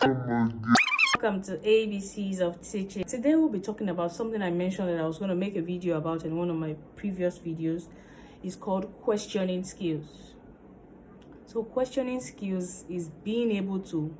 Welcome to ABCs of Teaching. Today we'll be talking about something I mentioned that I was going to make a video about in one of my previous videos. It's called questioning skills. So questioning skills is being able to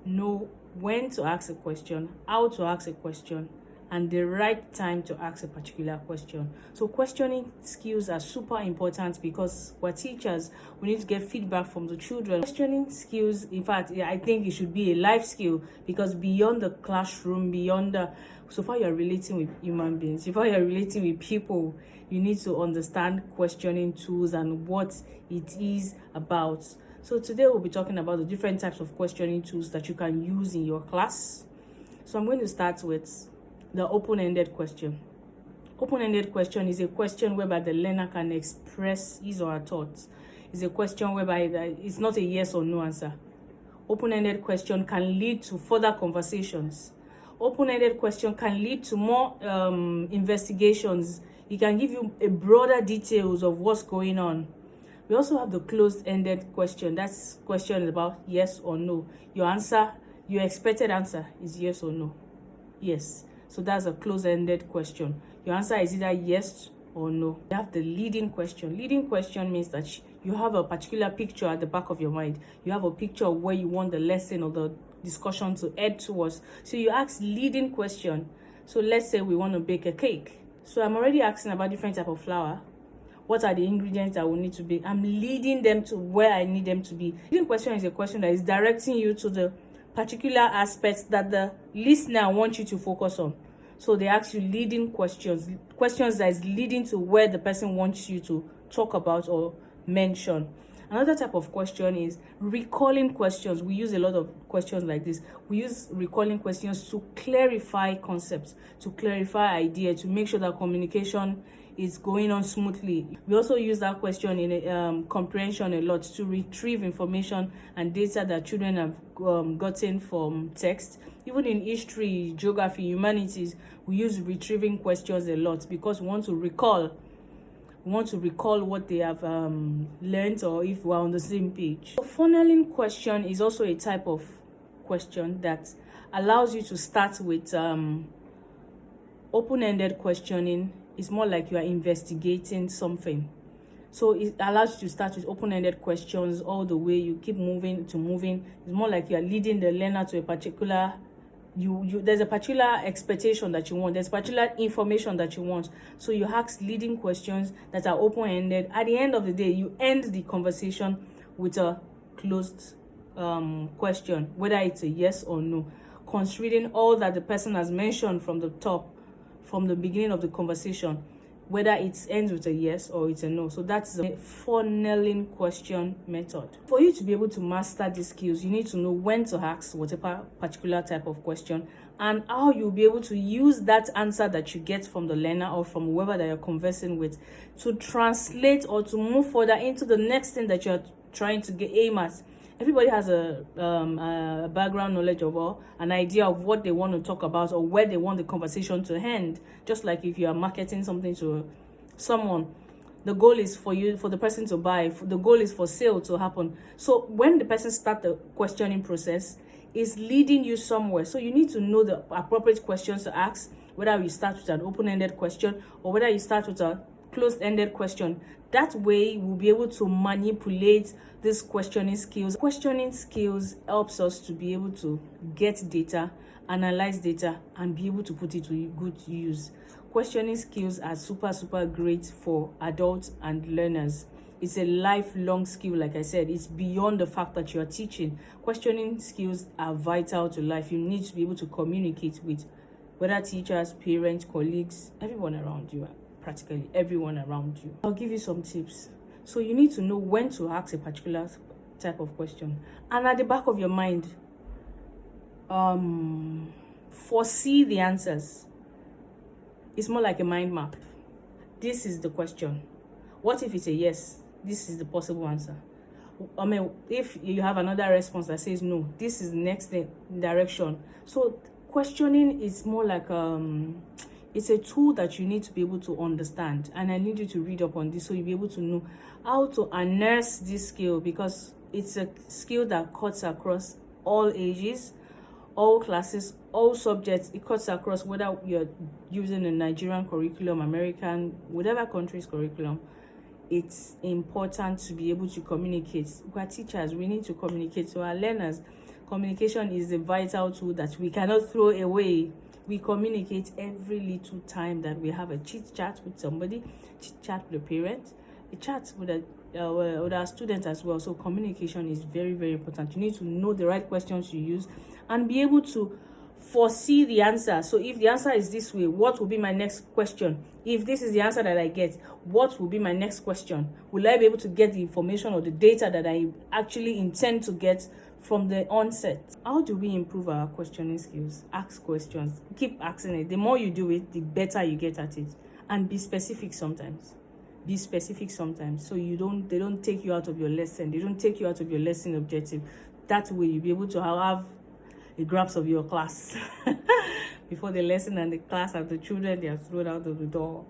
know when to ask a question, how to ask a question, and the right time to ask a particular question. So questioning skills are super important because we're teachers. We need to get feedback from the children. Questioning skills, in fact, I think it should be a life skill, because beyond the classroom, so far you're relating with human beings, so far you're relating with people, you need to understand questioning tools and what it is about. So today we'll be talking about the different types of questioning tools that you can use in your class. So I'm going to start with the open-ended question. Open-ended question is a question whereby the learner can express his or her thoughts. It's a question whereby it's not a yes or no answer. Open-ended question can lead to further conversations. Open-ended question can lead to more investigations. It can give you a broader details of what's going on. We also have the closed-ended question. That's question about yes or no. Your expected answer is yes or no. Yes. So that's a closed-ended question. Your answer is either yes or no. You have the leading question. Leading question means that you have a particular picture at the back of your mind. You have a picture of where you want the lesson or the discussion to head towards. So you ask leading question. So let's say we want to bake a cake. So I'm already asking about different type of flour. What are the ingredients that will need to be? I'm leading them to where I need them to be. Leading question is a question that is directing you to the particular aspects that the listener wants you to focus on. So they ask you leading questions that is leading to where the person wants you to talk about or mention. Another type of question is recalling questions. We use a lot of questions like this. We use recalling questions to clarify concepts, to clarify ideas, to make sure that communication is going on smoothly. We also use that question in comprehension a lot, to retrieve information and data that children have gotten from text. Even in history, geography, humanities, we use retrieving questions a lot because we want to recall what they have learned, or if we're on the same page. So funneling question is also a type of question that allows you to start with open-ended questioning. It's more like you are investigating something. So it allows you to start with open-ended questions all the way. You keep moving. It's more like you are leading the learner to a particular, there's a particular expectation that you want. There's particular information that you want. So you ask leading questions that are open-ended. At the end of the day, you end the conversation with a closed question, whether it's a yes or no, considering all that the person has mentioned from the top, from the beginning of the conversation, whether it ends with a yes or it's a no. So that's a funneling question method. For you to be able to master these skills, you need to know when to ask whatever particular type of question and how you'll be able to use that answer that you get from the learner or from whoever that you're conversing with to translate or to move further into the next thing that you're trying to aim at. Everybody has a background knowledge of or an idea of what they want to talk about or where they want the conversation to end. Just like if you are marketing something to someone, the goal is for the person to buy. The goal is for sale to happen. So when the person starts the questioning process, it's leading you somewhere. So you need to know the appropriate questions to ask, whether you start with an open-ended question or whether you start with a closed-ended question. That way we'll be able to manipulate these questioning skills. Questioning skills helps us to be able to get data, analyze data, and be able to put it to good use. Questioning skills are super great for adults and learners. It's a lifelong skill. Like I said, it's beyond the fact that you are teaching. Questioning skills are vital to life. You need to be able to communicate with whether teachers, parents, colleagues, everyone around you. Practically everyone around you. I'll give you some tips. So you need to know when to ask a particular type of question, and at the back of your mind, foresee the answers. It's more like a mind map. This is the question. What if it's a yes? This is the possible answer. I mean, if you have another response that says no, this is the next direction. So questioning is more like it's a tool that you need to be able to understand, and I need you to read up on this so you'll be able to know how to harness this skill, because it's a skill that cuts across all ages, all classes, all subjects. It cuts across whether you're using a Nigerian curriculum, American, whatever country's curriculum. It's important to be able to communicate. We are teachers, we need to communicate to our learners. Communication is a vital tool that we cannot throw away. We communicate every little time that we have a chit chat with somebody, chit chat with a parent, a chat with our students as well. So communication is very, very important. You need to know the right questions to use and be able to foresee the answer. So if the answer is this way, what will be my next question? If this is the answer that I get, what will be my next question? Will I be able to get the information or the data that I actually intend to get from the onset? How do we improve our questioning skills? Ask questions. Keep asking it. The more you do it, the better you get at it. And be specific sometimes. Be specific sometimes, so they don't take you out of your lesson. They don't take you out of your lesson objective. That way you'll be able to have a grasp of your class before the lesson and the class and the children, they are thrown out of the door.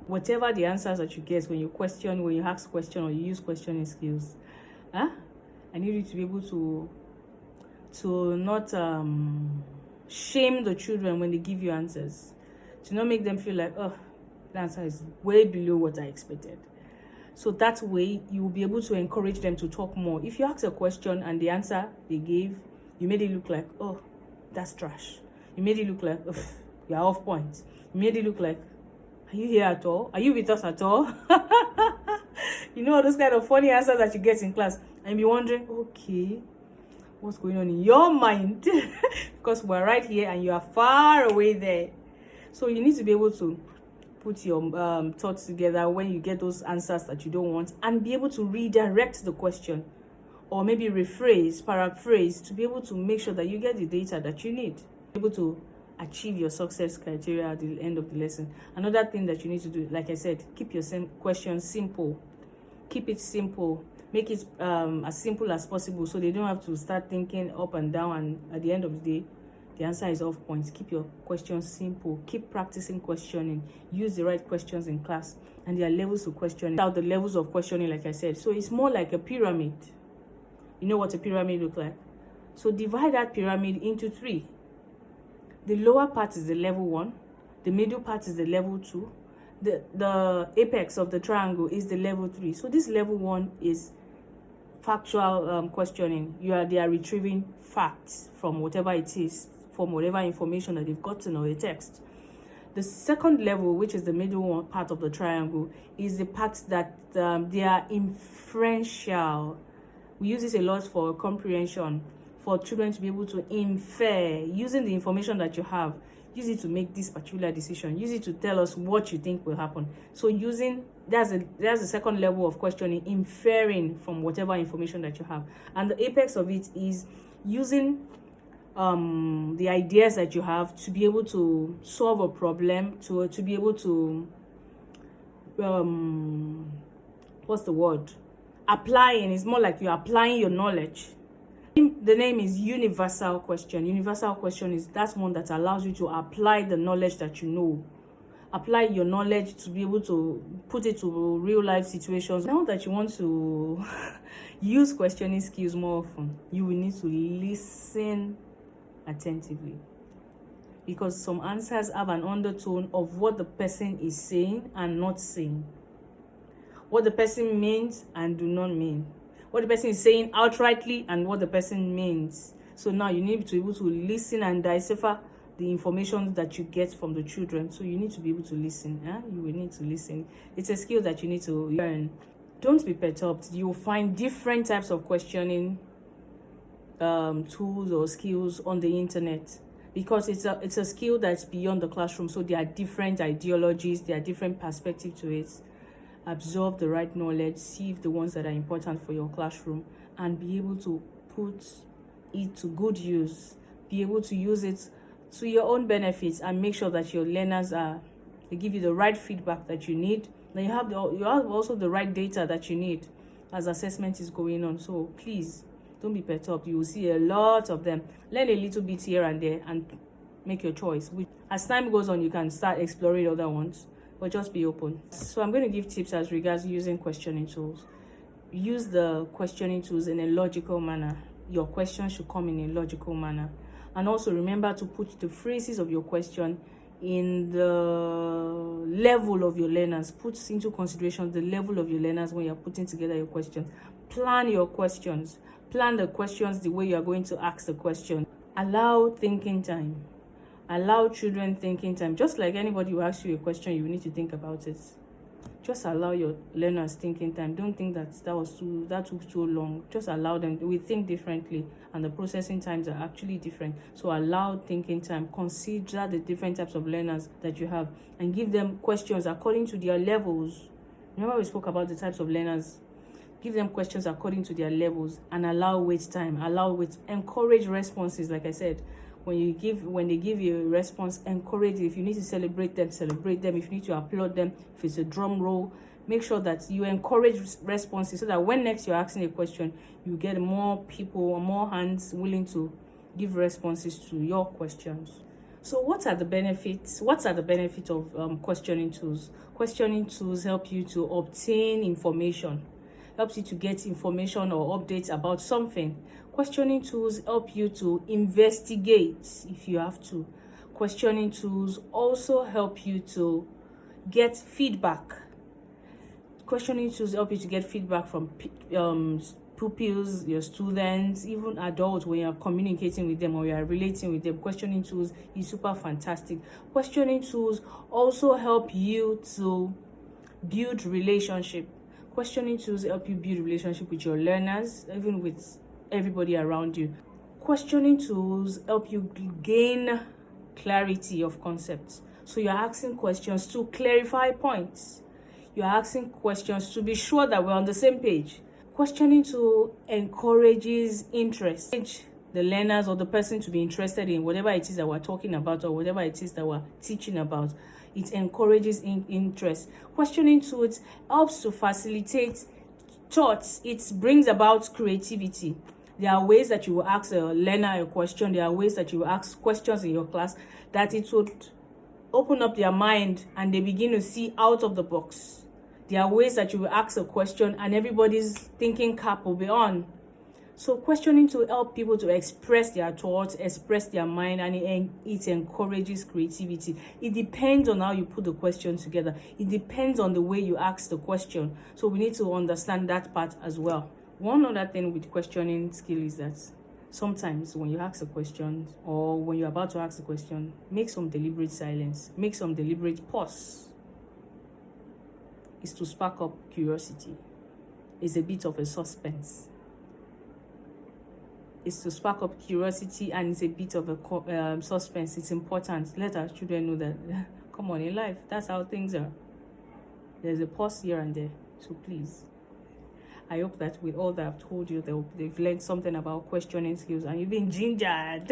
Whatever the answers that you get when you question, when you ask question or you use questioning skills, I need you to be able to not shame the children when they give you answers, to not make them feel like, oh, the answer is way below what I expected. So that way you will be able to encourage them to talk more. If you ask a question and the answer they gave, you made it look like, oh, that's trash. You made it look like, you're off point. You made it look like, are you here at all? Are you with us at all? You know, those kind of funny answers that you get in class. And you're wondering, okay, what's going on in your mind? Because we're right here and you are far away there. So you need to be able to put your thoughts together when you get those answers that you don't want, and be able to redirect the question, or maybe rephrase, paraphrase, to be able to make sure that you get the data that you need, able to achieve your success criteria at the end of the lesson. Another thing that you need to do, like I said, keep your questions simple. Keep it simple. Make it as simple as possible, so they don't have to start thinking up and down, and at the end of the day, the answer is off point. Keep your questions simple. Keep practicing questioning. Use the right questions in class. And there are levels to questioning. Out the levels of questioning, like I said. So it's more like a pyramid. You know what a pyramid looks like? So divide that pyramid into 3. The lower part is the level 1. The middle part is the level 2. The apex of the triangle is the level 3. So this level 1 is factual questioning. They are retrieving facts from whatever it is, from whatever information that they've gotten or a text. The second level, which is the middle part of the triangle, is the part that they are inferential. We use this a lot for comprehension, for children to be able to infer, using the information that you have. Use it to make this particular decision. Use it to tell us what you think will happen. So that's the second level of questioning, inferring from whatever information that you have. And the apex of it is using the ideas that you have to be able to solve a problem, to be able to applying. It's more like you're applying your knowledge. The name is universal question. Universal question is that one that allows you to apply the knowledge that you know. Apply your knowledge to be able to put it to real life situations. Now that you want to use questioning skills more often, you will need to listen attentively, because some answers have an undertone of what the person is saying and not saying, what the person means and do not mean, what the person is saying outrightly and what the person means. So now you need to be able to listen and decipher the information that you get from the children. So you need to be able to listen. You will need to listen. It's a skill that you need to learn. Don't be perturbed. You will find different types of questioning tools or skills on the internet, because it's a skill that's beyond the classroom. So there are different ideologies, there are different perspectives to it. Absorb the right knowledge, see if the ones that are important for your classroom, and be able to put it to good use. Be able to use it to your own benefits, and make sure that your learners they give you the right feedback that you need. Then you have also the right data that you need as assessment is going on. So please don't be perturbed. You will see a lot of them. Learn a little bit here and there and make your choice. As time goes on, you can start exploring other ones, but just be open. So I'm going to give tips as regards using questioning tools. Use the questioning tools in a logical manner. Your questions should come in a logical manner. And also remember to put the phrases of your question in the level of your learners. Put into consideration the level of your learners when you're putting together your questions. Plan your questions. Plan the questions the way you are going to ask the question. Allow thinking time. Allow children thinking time. Just like anybody who asks you a question, you need to think about it. Just allow your learners thinking time. Don't think that that took too long. Just allow them. We think differently, and the processing times are actually different. So allow thinking time. Consider the different types of learners that you have, and give them questions according to their levels. Remember, we spoke about the types of learners. Give them questions according to their levels, and allow wait time. Encourage responses. Like I said, when they give you a response, encourage it. If you need to celebrate them, celebrate them. If you need to applaud them, if it's a drum roll, make sure that you encourage responses, so that when next you're asking a question, you get more people or more hands willing to give responses to your questions. So what are the benefits? What are the benefits of questioning tools? Questioning tools help you to obtain information, helps you to get information or updates about something. Questioning tools help you to investigate if you have to. Questioning tools also help you to get feedback. Questioning tools help you to get feedback from pupils, your students, even adults. When you're communicating with them or you're relating with them, questioning tools is super fantastic. Questioning tools also help you to build relationship. Questioning tools help you build relationship with your learners, even with everybody around you. Questioning tools help you gain clarity of concepts. So you're asking questions to clarify points. You're asking questions to be sure that we're on the same page. Questioning tool encourages interest. The learners or the person to be interested in whatever it is that we're talking about or whatever it is that we're teaching about. It encourages interest. Questioning tools helps to facilitate thoughts. It brings about creativity. There are ways that you will ask a learner a question. There are ways that you will ask questions in your class that it would open up their mind and they begin to see out of the box. There are ways that you will ask a question and everybody's thinking cap will be on. So questioning to help people to express their thoughts, express their mind, and it encourages creativity. It depends on how you put the question together. It depends on the way you ask the question. So we need to understand that part as well. One other thing with questioning skill is that sometimes when you ask a question or when you're about to ask a question, make some deliberate silence, make some deliberate pause. It's to spark up curiosity. It's a bit of a suspense. It's to spark up curiosity and it's a bit of a suspense. It's important. Let our children know that, come on, in life, that's how things are. There's a pause here and there. So please, I hope that with all that I've told you, they've learned something about questioning skills and you've been gingered.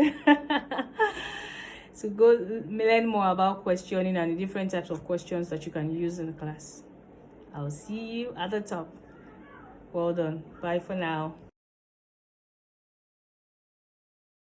So go learn more about questioning and the different types of questions that you can use in the class. I'll see you at the top. Well done. Bye for now.